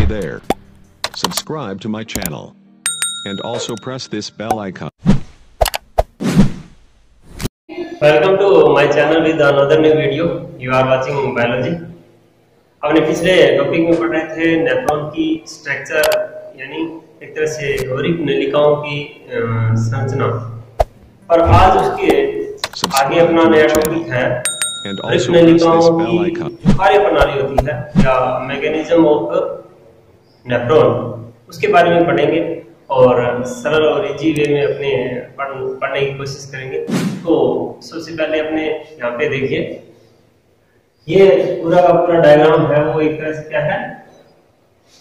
there. Subscribe to my channel. And also press this bell icon. Welcome to my channel with another new video. You are watching biology. हमने पिछले topic में पढ़ रहे थे nephron की structure, यानी एक तरह से गौरिक नलिकाओं की संरचना, और आज उसके आगे अपना नया टॉपिक है नलिकाओं की कार्य प्रणाली होती है या मैकेनिज्म ऑफ नेफ्रॉन, उसके बारे में पढ़ेंगे और सरल और इजी वे में अपने पढ़ने की कोशिश करेंगे। तो सबसे पहले अपने यहाँ पे देखिए, ये पूरा का पूरा डायग्राम है वो एक तरह से क्या है,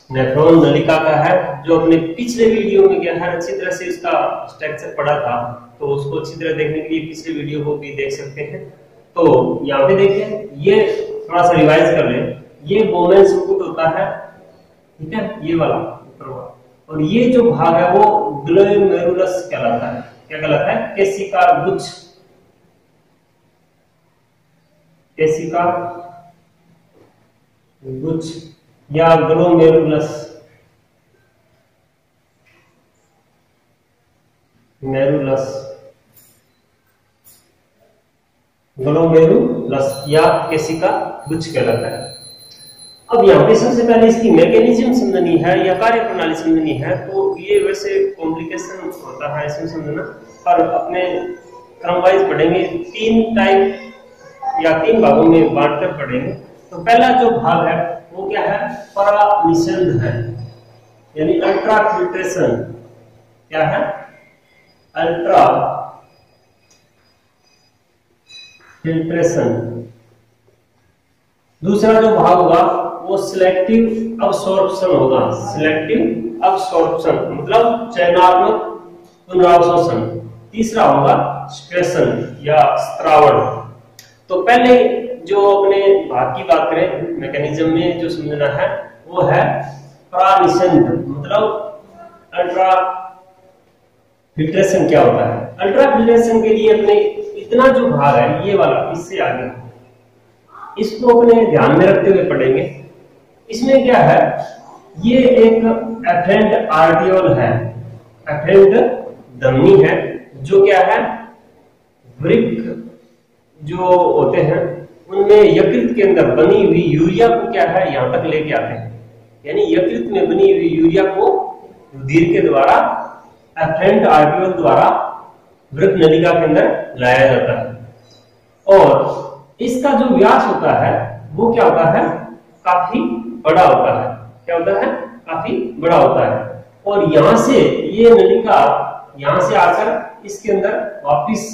नेफ्रॉन नलिका का है, जो अपने पिछले वीडियो में क्या है अच्छी तरह से इसका स्ट्रक्चर पढ़ा था, तो उसको अच्छी तरह देखने के लिए पिछले वीडियो को भी देख सकते हैं। तो यहाँ पे देखिए, ये थोड़ा सा रिवाइज कर ले, ये बोमेन सर्किट होता है, ठीक है, ये वाला ऊपर वाला, और ये जो भाग है वो ग्लोमेरुलस कहलाता है। क्या कहलाता है? केशिका गुच्छ, केशिका गुच्छ या ग्लोमेरुलस, मेरुलस, ग्लोमेरुलस या केशिका गुच्छ कहलाता है। अब यहाँ पे सबसे पहले इसकी मैकेनिज्म समझनी है या कार्य प्रणाली समझनी है, तो ये वैसे कॉम्प्लिकेशन होता है इसमें समझना, पर अपने क्रम वाइज पढ़ेंगे, तीन टाइप या तीन भागों में बांटकर पढ़ेंगे। तो पहला जो भाग है वो क्या है, परानिषेध है, यानी अल्ट्रा फिल्ट्रेशन। क्या है? Ultra filtration. दूसरा जो भाग होगा वो सिलेक्टिव अब्सॉर्प्शन होगा, सिलेक्टिव अब्सॉर्प्शन मतलब चयनात्मक पुनरावशोषण। तीसरा होगा स्ट्रेशन या स्त्रावण। तो पहले जो अपने भाग की बात करें, मैकेनिज्म में जो समझना है वो है परानिषेध, मतलब अल्ट्रा फिल्ट्रेशन क्या होता है। अल्ट्रा फिल्ट्रेशन के लिए अपने इतना जो भाग है ये वाला, इससे आगे इसको अपने ध्यान में रखते हुए पढ़ेंगे। इसमें क्या है, ये एक एफेरेंट आर्टियोल है, एफेरेंट धमनी है, जो क्या है, वृक्क जो होते हैं उनमें यकृत के अंदर बनी हुई यूरिया को क्या है यहां तक लेके आते हैं, यानी यकृत में बनी हुई यूरिया को रुधिर के द्वारा एफेरेंट आर्टियोल द्वारा वृक्क नलिका के अंदर लाया जाता है। और इसका जो व्यास होता है वो क्या होता है, काफी बड़ा होता है। क्या होता है? काफी बड़ा होता है। और यहां से ये नलिका यहां से आकर इसके अंदर वापिस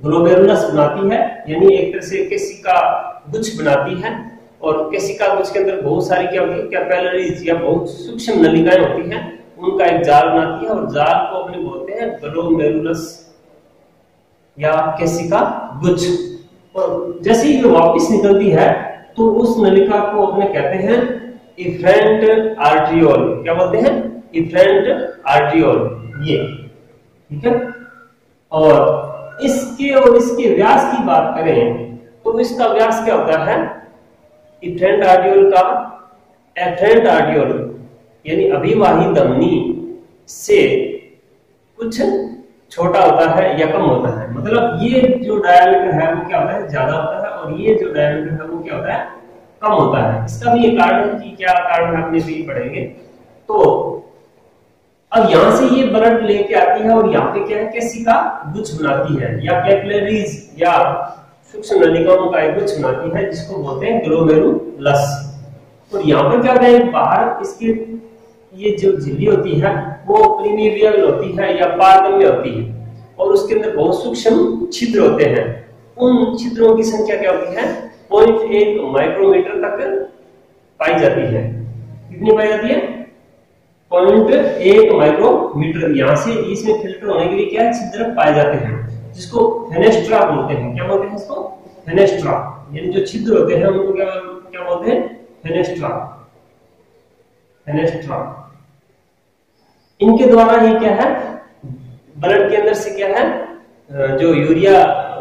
ग्लोमेरुलस बनाती है, यानी एक तरह से केशिका गुच्छ बनाती है। और केशिका गुच्छ के अंदर बहुत सारी क्या होती है, कैपिलरीज या बहुत सूक्ष्म नलिकाएं होती हैं, उनका एक जाल बनाती है, और जाल को अपने बोलते हैं ग्लोमेरुलस या केशिका गुच्छ। और जैसे ही वो वापिस निकलती है तो उस नलिका को अपने कहते हैं इफेरेंट आर्टियोल। क्या बोलते हैं? इफेरेंट आर्टियोल, ये, ठीक है। और इसके और इसके व्यास की बात करें तो इसका व्यास क्या होता है, इफेरेंट आर्टियोल का, एफेरेंट आर्टियोल यानी अभिवाही धमनी से कुछ छोटा होता है या कम होता है। मतलब ये जो डायमीटर है वो क्या होता है, ज्यादा होता है, और ये जो डायमीटर है वो क्या होता है, कम होता है। इसका भी एक कारण है कि क्या कारण है अपने भी पढ़ेंगे। तो अब यहां से ये ब्लड लेके आती है और यहाँ पे क्या है, केशिका गुच्छ बनाती है या कैपिलरीज या सूक्ष्म नलिकाओं का एक गुच्छ बनाती है, जिसको बोलते हैं ग्लोमेरुलस। और यहाँ पर क्या होता है, बाहर इसके ये जो झिल्ली होती है वो प्रीमिवियल होती है या पारगम्य होती है, और उसके अंदर बहुत सूक्ष्म छिद्र होते हैं। उन छिद्रों की संख्या क्या होती है, 0.1 माइक्रोमीटर तक पाई जाती है। कितनी पाई जाती है? 0.1 माइक्रोमीटर। यहाँ से इसमें फिल्टर होने के लिए क्या है, छिद्र पाए जाते हैं, जिसको फेनेस्ट्रा बोलते हैं। क्या बोलते हैं इसको? फेनेस्ट्रा, यानी जो छिद्र होते हैं उनको क्या बोलते हैं, फेनेस्ट्रा, फेनेस्ट्रा। इनके द्वारा ही क्या है, ब्लड के अंदर से क्या है, जो यूरिया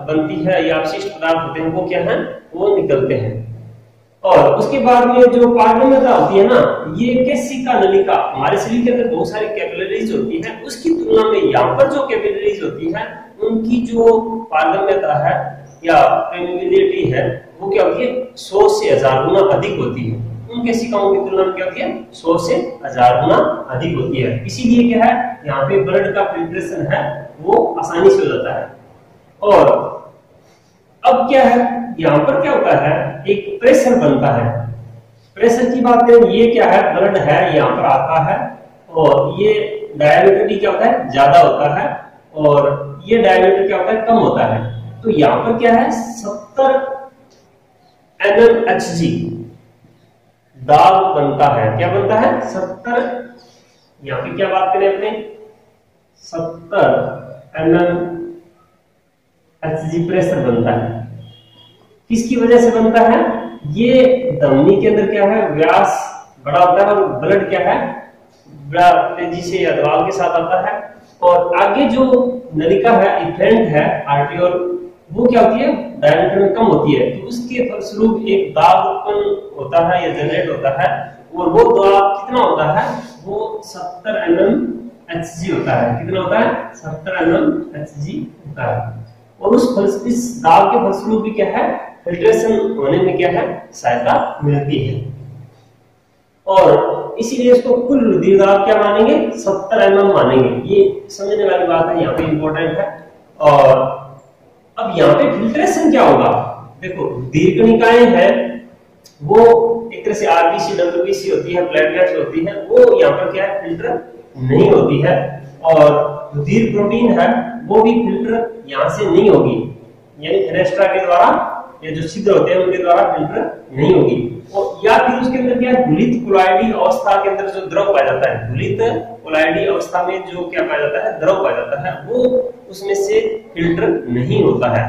बनती है या अपशिष्ट पदार्थ होते हैं वो क्या है, वो निकलते हैं। और उसके बाद में जो पारगम्यता होती है ना, ये केशिका नलिका, हमारे शरीर के अंदर बहुत सारी कैपिलरीज होती है, उसकी तुलना में यहाँ पर जो कैपिलरीज होती है उनकी जो पारगम्यता है या परमेबिलिटी है वो क्या होती है, 100 से 1000 गुना अधिक होती है। उन केशिकाओं की तुलना में क्या होती है, 100 से 1000 गुना अधिक होती है। इसीलिए क्या है, यहाँ पे ब्लड का फिल्ट्रेशन है वो आसानी से हो जाता है। और अब क्या है, यहाँ पर क्या होता है, एक प्रेशर बनता है। प्रेशर की बात करें, ये क्या है, ब्लड है यहाँ पर आता है और ये डायमीटर भी क्या होता है, ज्यादा होता है और ये डायमीटर क्या होता है, कम होता है। तो यहाँ पर क्या है, 70 mmHg दाब बनता है। क्या बनता है, 70, यहाँ पे क्या बात करें अपने, 70 mmHg प्रेशर बनता है। किसकी वजह से बनता है, ये धमनी के अंदर क्या है, व्यास बड़ा होता है और ब्लड क्या है, बड़ा तेजी से या दबाव के साथ आता है। और आगे जो नलिका है, इफेंट है, आर्टियोल, वो क्या होती है, डायमीटर में कम होती है। तो उसके फलस्वरूप एक दाब उत्पन्न होता है या जनरेट होता है और वो दाब कितना होता है, वो 70 mmHg होता है। कितना होता है, 70 mmHg होता है। और इस दाब के फलस्वरूप भी क्या है, फिल्ट्रेशन होने में क्या है, सहायता मिलती है। और इसीलिए इसको कुल रुधिर दाब क्या मानेंगे, 70 mm मानेंगे। ये समझने वाली बात है, यहाँ पे इंपॉर्टेंट है। और अब यहाँ पे फिल्ट्रेशन क्या होगा, देखो रुधिर कणिकाएं हैं वो एक तरह से आरबीसी, डब्ल्यूबीसी होती है, प्लेटलेट्स होती है, वो यहाँ पर क्या है, फिल्टर नहीं होती है। और रुधिर प्रोटीन है वो भी फिल्टर यहाँ से नहीं होगी, यानी फेनेस्ट्रा के द्वारा या जो छिद्र होते हैं उनके द्वारा फिल्टर नहीं होगी। और या फिर उसके अंदर क्या है, धुलित कोलॉइडी अवस्था के अंदर जो द्रव पाया जाता है, धुलित कोलॉइडी अवस्था में जो क्या पाया जाता है, द्रव पाया जाता है, वो उसमें से फिल्टर नहीं होता है।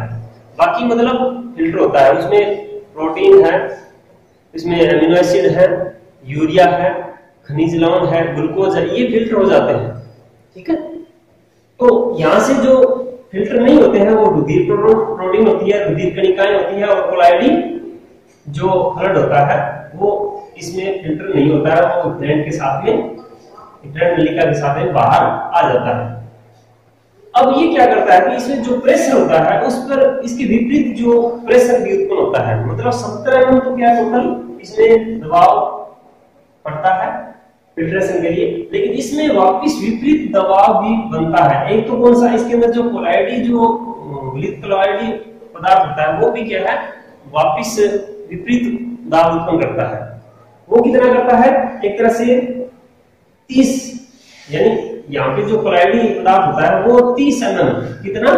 बाकी मतलब फिल्टर होता है, उसमें प्रोटीन है, इसमें अमीनो एसिड है, यूरिया है, खनिज लवण है, ग्लूकोज है, ये फिल्टर हो जाते हैं। ठीक है, तो यहां से जो फिल्टर नहीं होते हैं वो रुधिर प्रोटीन होती है, रुधिर कणिकाएं होती है, और कोलॉइडी जो ब्लड होता है वो इसमें फिल्टर नहीं होता है, वो इफेंट के साथ में, इफेंट नलिका के साथ में बाहर आ जाता है। अब ये क्या करता है कि इसमें जो प्रेशर होता है उस पर इसके विपरीत जो प्रेशर भी उत्पन्न होता है। मतलब 70 mm तो क्या टोटल इसमें दबाव पड़ता है फिल्ट्रेशन के लिए, लेकिन इसमें वापस विपरीत दबाव भी बनता है। एक तो कौन सा, इसके अंदर जो कोलॉइडी, जो घुलित कोलॉइडी पदार्थ होता है वो भी क्या है, वापस विपरीत दाब उत्पन्न करता है। वो कितना करता है, एक तरह से 30, यानी यहाँ पे जो कोलॉइडी पदार्थ होता है वो 30 mm, कितना,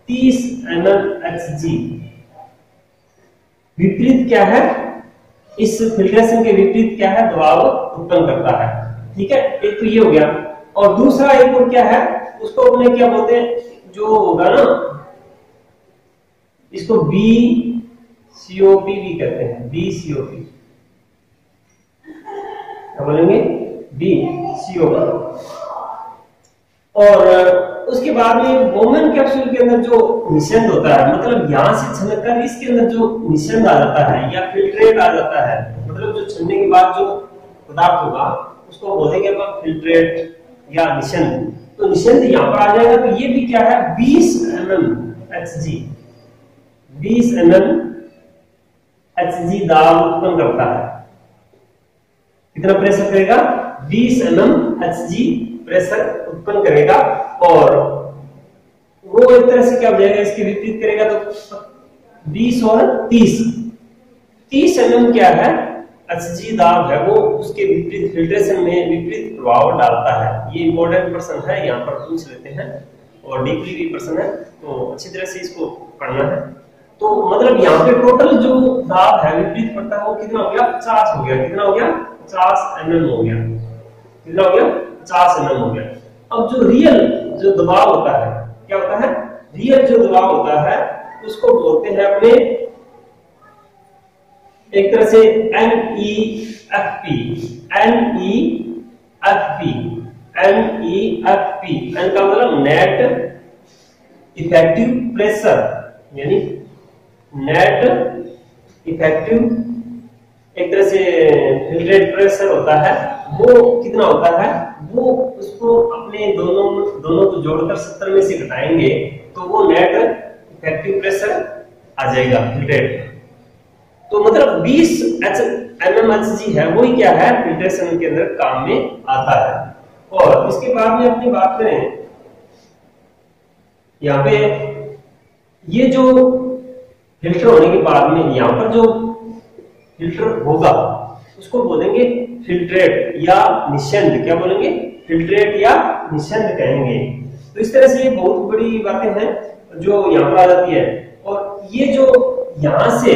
30 mmHg विपरीत क्या है, इस फिल्ट्रेशन के विपरीत क्या है, दबाव उत्पन्न करता है। ठीक है, एक तो ये हो गया। और दूसरा एक और क्या है, उसको अपने क्या बोलते हैं, जो होगा ना, इसको BCOP भी कहते हैं, BCOP, क्या बोलेंगे, BCOP। और उसके बाद में बोमन कैप्सूल के अंदर जो निषेध होता है, मतलब यहां से छनकर इसके अंदर जो निषेध आ जाता है या फिल्ट्रेट आ जाता है, मतलब जो छनने के बाद जो पदार्थ होगा उसको बोलेंगे अपन फिल्ट्रेट या निषेध। तो निषेध यहाँ पर आ जाएगा, तो ये भी क्या है, 20 mmHg, 20 mmHg दाब उत्पन्न करता है। कितना प्रेशर करेगा, 20 mmHg प्रेशर उत्पन्न करेगा। और वो एक तरह से क्या हो जाएगा, इसके विपरीत करेगा तो 20 और 30 mm क्या है, Hg दाब है, वो उसके विपरीत फिल्ट्रेशन में विपरीत प्रभाव डालता है। ये इंपॉर्टेंट प्रश्न है, यहाँ पर पूछ लेते हैं और डीपली भी प्रश्न है, तो अच्छी तरह से इसको पढ़ना है। तो मतलब यहाँ पे टोटल जो दाब है विपरीत पड़ता है वो कितना हो गया, 50 हो गया। कितना हो गया, 50 mm हो गया। कितना हो गया, 50 mm हो गया। अब जो रियल जो दबाव होता है, क्या होता है, रियल जो दबाव होता है उसको बोलते हैं अपने एक तरह से NEFP, NEFP, NEFP, N का मतलब नेट इफेक्टिव प्रेशर, यानी नेट इफेक्टिव एक तरह से फिल्ट्रेट प्रेशर होता है वो कितना होता है, वो उसको अपने दोनों को जोड़कर 70 में से घटाएंगे तो वो नेट इफेक्टिव प्रेशर आ जाएगा फिल्ट्रेट। तो मतलब 20 mmHg है, वही क्या है फिल्ट्रेशन के अंदर काम में आता है। और इसके बाद में अपनी बात करें यहाँ पे, ये जो फिल्टर होने के बाद में यहाँ पर जो फिल्टर होगा उसको बोलेंगे फिल्ट्रेट या निस्यंद। क्या बोलेंगे? फिल्ट्रेट या निस्यंद कहेंगे। तो इस तरह से ये बहुत बड़ी बातें हैं जो यहाँ पर आ जाती है। और ये जो यहाँ से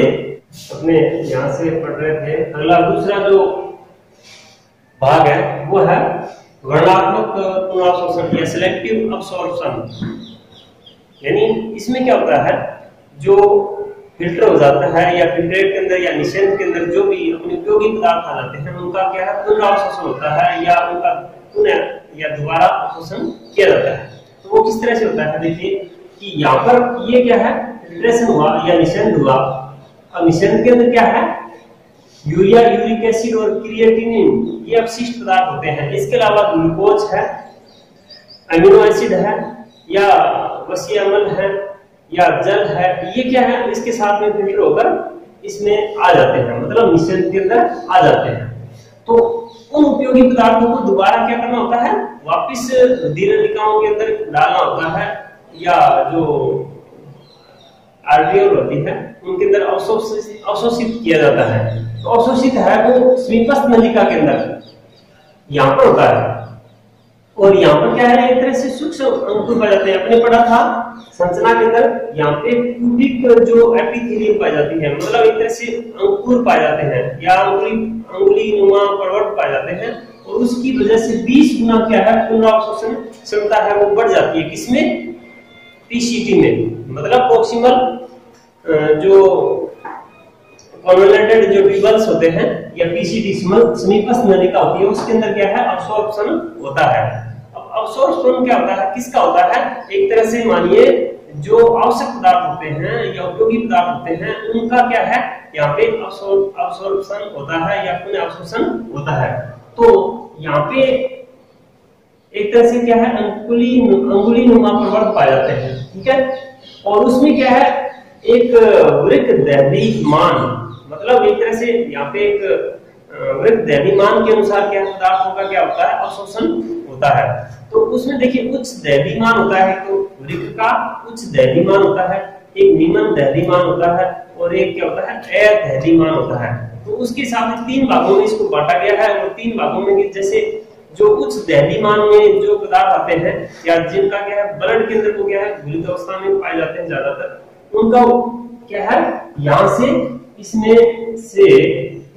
अपने यहाँ से पढ़ रहे थे, अगला दूसरा जो भाग है वो है वर्णात्मक पुनरावशोषण या सिलेक्टिव अब्सॉर्प्शन। यानी इसमें क्या होता है, जो फिल्टर हो जाता है या फिल्ट्रेट के अंदर या निस्यंद के अंदर जो भी अपने उपयोगी पदार्थ आ जाते हैं उनका क्या है पुनरावशोषण होता है या उनका पुनः या दोबारा अवशोषण किया जाता है। तो वो किस तरह से होता है, देखिए कि यहाँ पर ये क्या है फिल्ट्रेशन हुआ या निस्यंद हुआ। अब निस्यंद के अंदर क्या है यूरिया, यूरिक एसिड और क्रिएटिनिन ये अपशिष्ट पदार्थ होते हैं। इसके अलावा ग्लूकोज है, अमीनो एसिड है या वसीय अम्ल है या जल है, ये क्या है इसके साथ में फिल्टर होकर इसमें आ जाते हैं, मतलब निस्यंद के अंदर आ जाते हैं। तो उन उपयोगी पदार्थों को दोबारा क्या करना होता है, वापस नलिकाओं के अंदर डालना होता है या जो आर्ट्रियोल होती है उनके अंदर अवशोषित किया जाता है। तो अवशोषित है वो समीपस्थ नलिका के अंदर यहाँ पर होता है। और यहाँ पर क्या है एक तरह से सूक्ष्म अंकुर पाए जाते हैं। अपने पढ़ा था संरचना के अंदर यहाँ पे क्यूबिक जो एपिथेलियम पाई जाती है, मतलब एक तरह से अंकुर पाए जाते हैं या अंगुली नुमा पर्वत पाए जाते हैं। और उसकी वजह से 20 गुना क्या है पुनरावशोषण क्षमता है वो बढ़ जाती है। किसमें? पीसीटी में, मतलब प्रॉक्सिमल जो कॉन्वोल्यूटेड जो ट्यूबल्स होते हैं या पीसीटी समीपस्थ नलिका होती है उसके अंदर क्या है अब्सॉर्प्शन होता है। अब अब्सॉर्प्शन क्या होता है, किसका होता है, एक तरह से मानिए जो आवश्यक पदार्थ होते हैं या उपयोगी पदार्थ होते हैं उनका क्या है यहाँ पे अब्सॉर्प्शन होता है या पुनः अवशोषण होता है। तो यहाँ पे एक तरह से क्या है अंगुली नुमा प्रवर्त पाए जाते हैं, ठीक है। और उसमें क्या है एक वृक्क दैर्घ्यमान, मतलब एक तरह से यहाँ पे एक वृक्क दैर्घ्यमान के अनुसार क्या पदार्थों का क्या होता है अवशोषण होता है। तो उसमें देखिए उच्च दैर्घ्यमान होता है, तो वृक्क का उच्च दैर्घ्यमान होता है, एक निम्न दैर्घ्यमान होता है और एक क्या होता है अदैर्घ्यमान होता है। तो उसके साथ 3 भागों में इसको बांटा गया है। और 3 भागों में जैसे जो उच्च दैर्घ्यमान में जो पदार्थ आते हैं या जिनका क्या है ब्लड के अंदर को क्या है घुलित अवस्था में पाए जाते हैं ज्यादातर, उनका क्या है यहाँ से इसमें से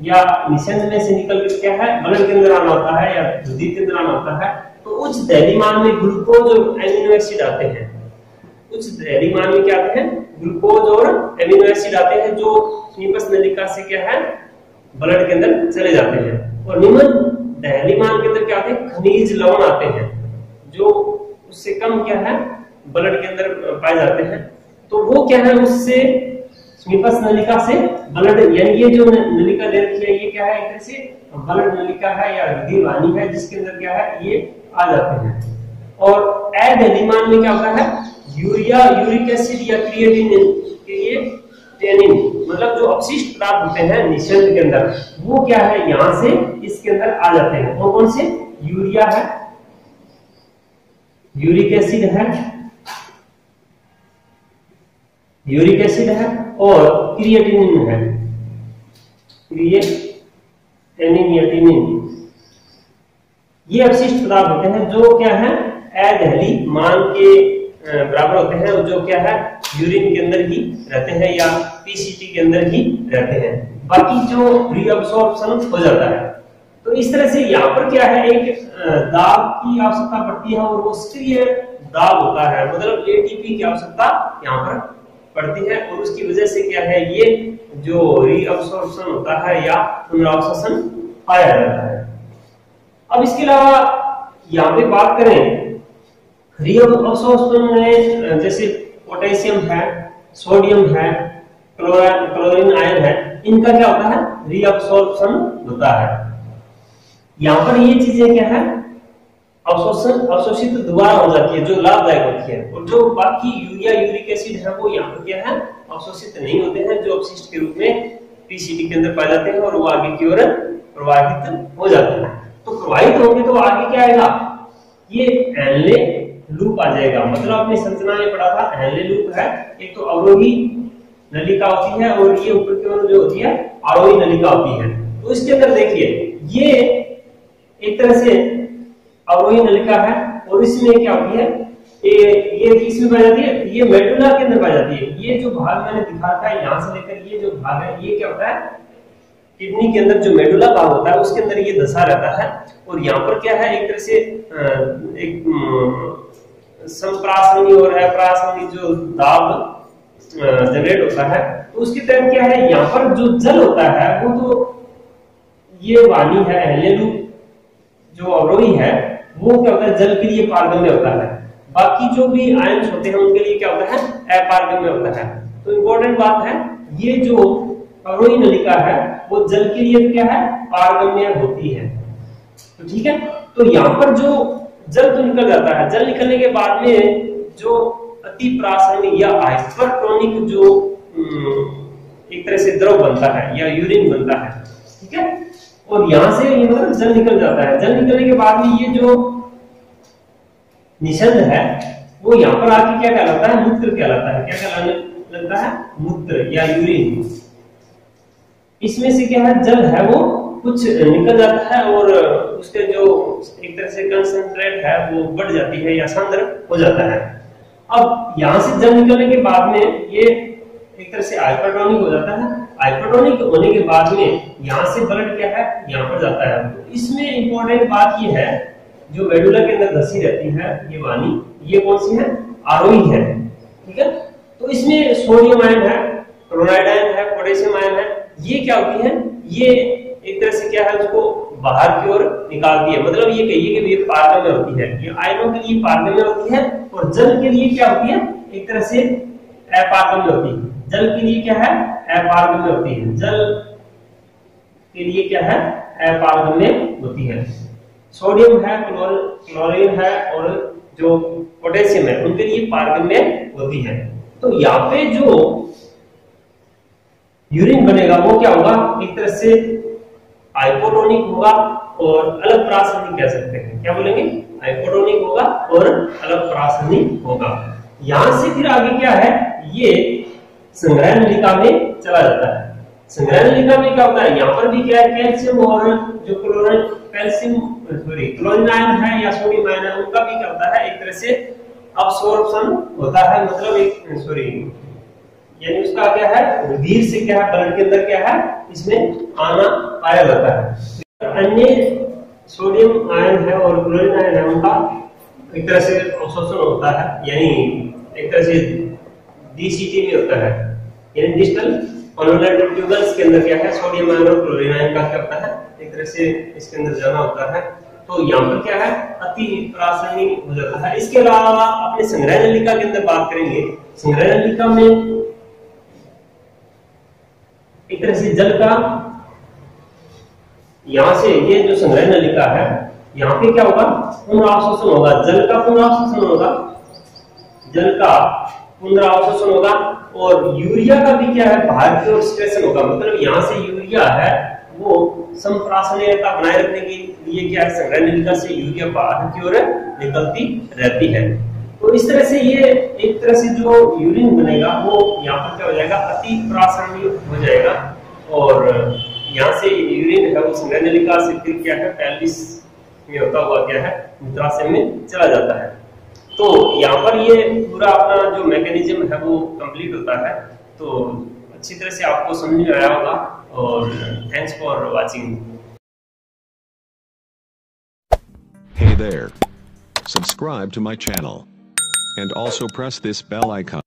या निस्यंद में से निकल कर क्या है ब्लड के अंदर आना होता है या रुधिर के अंदर आना होता है। तो उच्च दैर्घ्यमान में ग्लूकोज और एमिनो एसिड आते हैं। उच्च दैर्घ्यमान में क्या आते हैं ग्लूकोज और एमिनो एसिड आते हैं जो समीपस्थ नलिका से क्या है ब्लड के अंदर चले जाते हैं। और निम्न दैर्घ्यमान के अंदर क्या आते हैं खनिज लवण आते हैं जो उससे कम क्या है ब्लड के अंदर पाए जाते हैं। तो वो क्या है उससे समीपस्थ नलिका से ब्लड, यानी ये जो नलिका दे रखी है ये क्या है एक तरह से ब्लड नलिका है या रुधिर वाहिनी है जिसके अंदर क्या है ये आ जाते हैं। और अदैर्घ्यमान में क्या होता है यूरिया, यूरिक एसिड या क्रिएटिनिन के ये टेनिन, मतलब जो अपशिष्ट पदार्थ होते हैं निस्यंद के अंदर वो क्या है यहाँ से इसके अंदर आ जाते हैं। तो कौन से यूरिया है, यूरिक एसिड है, यूरिक एसिड है और क्रिएटिनिन है, क्रिएटिनिन या टिनिन, ये अपशिष्ट पदार्थ होते हैं जो क्या है अदैर्घ्यमान के बराबर होते हैं और जो क्या है यूरिन के अंदर ही रहते हैं या पीसीटी के अंदर ही रहते हैं। बाकी जो रीअब्सॉर्प्शन हो जाता है। तो इस तरह से यहाँ पर क्या है एक दाब की आवश्यकता पड़ती है और वो सक्रिय दाब होता है, मतलब एटीपी की आवश्यकता यहाँ पर पड़ती है। और उसकी वजह से क्या है ये जो रीअब्सॉर्प्शन होता है या पुनरावशोषण पाया जाता है। अब इसके अलावा यहाँ पे बात करें रीअब्सॉर्प्शन में जैसे पोटेशियम है, सोडियम है, क्लोरीन आयन है, इनका क्या होता है, रीअब्सॉर्प्शन होता है। यहाँ पर ये चीजें क्या है, अवशोषित दोबारा हो जाती है जो लाभदायक होती है, और जो बाकी यूरिया यूरिक एसिड है वो यहाँ पर क्या है, अवशोषित नहीं होते हैं, जो अपशिष्ट के रूप में पीसीटी के अंदर पाए जाते हैं और वो आगे की ओर प्रवाहित हो जाते हैं। तो प्रवाहित होंगे तो आगे क्या आएगा, ये एनले लूप आ जाएगा। मतलब अपनी संरचना में पढ़ा था एनले लूप है, एक तो अवरोही नलिका होती है और ये ऊपर की ओर जो होती है आरोही नलिका होती है। तो इसके अंदर देखिए ये एक तरह से अवरोही नलिका है और इसमें क्या होती है, ये किसमें पाई जाती है, ये मेडुला के अंदर पाई जाती है। ये जो भाग मैंने दिखा था यहाँ से लेकर ये जो भाग है, ये क्या होता है, किडनी के अंदर जो मेडुला भाग होता है उसके अंदर ये धसा रहता है। और यहाँ पर क्या है, एक तरह से एक संप्रासनी और अप्रासनी जो दाब जनरेट होता है, तो उसके तहत क्या है, यहाँ पर जो जल होता है वो तो ये वाणी है एनले लूप, जो अवरोही है वो क्या होता है, जल के लिए पारगम्य होता है। बाकी जो भी आयन्स होते हैं उनके लिए क्या होता है, अपारगम्य होता है। तो इंपॉर्टेंट बात है, ये जो अवरोही नलिका है वो जल के लिए क्या है, पारगम्य होती है। तो ठीक है, तो यहाँ पर जो जल तो निकल जाता है, जल निकलने के बाद में जो अति प्रासंगिक या हाइपरटोनिक जो एक तरह से द्रव बनता है या यूरिन बनता है, ठीक है। और यहां से ये मतलब जल निकल जाता है। जल निकलने के बाद में ये जो निषद है वो यहाँ पर आके क्या कहलाता है, मूत्र कहलाता है। क्या कहलाने लगता है, मूत्र या यूरिन। इसमें से क्या है, जल है वो कुछ निकल जाता है और उसके जो एक तरह से कंसंट्रेट है वो बढ़ जाती है या सांद्र हो जाता है। अब यहां से जल निकलने के बाद में ये एक तरह से हाइपरटोनिक हो जाता है। हाइपरटोनिक होने के बाद में यहाँ से ब्लड क्या है, यहाँ पर जाता है। तो इसमें इंपॉर्टेंट बात ये है, जो मेडुला के अंदर धसी रहती है ये वाणी, ये कौन सी है, आरोही है, ठीक है। तो इसमें सोडियम आयन है, क्लोराइड आयन है, पोटेशियम आयन है। ये क्या होती है, ये एक तरह से क्या है, उसको बाहर की ओर निकालती है। मतलब ये कहिए कि ये पारगम्य होती है, ये आयनों के लिए पारगम्य होती है और जल के लिए क्या होती है, एक तरह से अपारगम्य होती है। जल के लिए क्या है, अपारगम्य होती है। जल के लिए क्या है, अपारगम्य होती है। सोडियम है, क्लोरीन है और जो पोटेशियम है उनके लिए पारगम्य होती है। तो यहाँ पे जो यूरिन बनेगा वो क्या होगा, एक तरह से हाइपोटोनिक होगा और अलग प्रासंगिक कह सकते हैं। क्या बोलेंगे, हाइपोटोनिक होगा और अलग प्रासंगिक होगा। यहां से फिर आगे क्या है, ये संग्रह नलिका में चला जाता है। संग्रह नलिका में क्या होता है, यहाँ पर भी क्या है, कैल्शियम और जो क्लोरीन आयन है या सोडियम आयन है उनका भी क्या होता है, एक तरह से अब्सॉर्प्शन होता है। मतलब एक यानी उसका क्या है, रुधिर से क्या है, ब्लड के अंदर क्या है, इसमें आना पाया जाता है। अन्य सोडियम आयन है और क्लोरीन आयन है उनका एक तरह से अवशोषण होता है, यानी एक तरह से डीसीटी में होता है, यानी डिस्टल कॉन्वोल्यूटेड ट्यूबल्स के अंदर क्या है, सोडियम आयन और क्लोरीन आयन का क्या होता है, एक तरह से इसके अंदर जमा होता है। तो यहाँ पर क्या है, अति प्रासंगिक हो जाता है। इसके अलावा अपने संग्रह नलिका के अंदर बात करेंगे। संग्रह नलिका में एक तरह से जल का, यहां से ये जो संग्रह नलिका है यहाँ पे क्या होगा, पुनरावशोषण होगा। जल का पुनरावशोषण होगा, जल का पुनरावशोषण होगा और यूरिया का भी क्या है, बाहर की ओर स्ट्रेशन होगा। मतलब यहाँ से यूरिया है वो संप्रासनीयता बनाए रखने के लिए क्या है, संग्रह नलिका से यूरिया बाहर की ओर निकलती रहती है। तो इस तरह से ये एक तरह से जो यूरिन बनेगा वो यहाँ पर क्या हो जाएगा, अति प्रासंगिक हो जाएगा। और यहाँ से यूरिन है वो संग्रह नलिका से फिर क्या है, पैल्विस में होता हुआ क्या है, मूत्राशय में चला जाता है। तो यहाँ पर ये पूरा अपना जो मैकेनिज्म है वो कंप्लीट होता है। तो अच्छी तरह से आपको समझ में आया होगा और thanks for watching. Hey there. Subscribe to my channel. And also press this bell icon.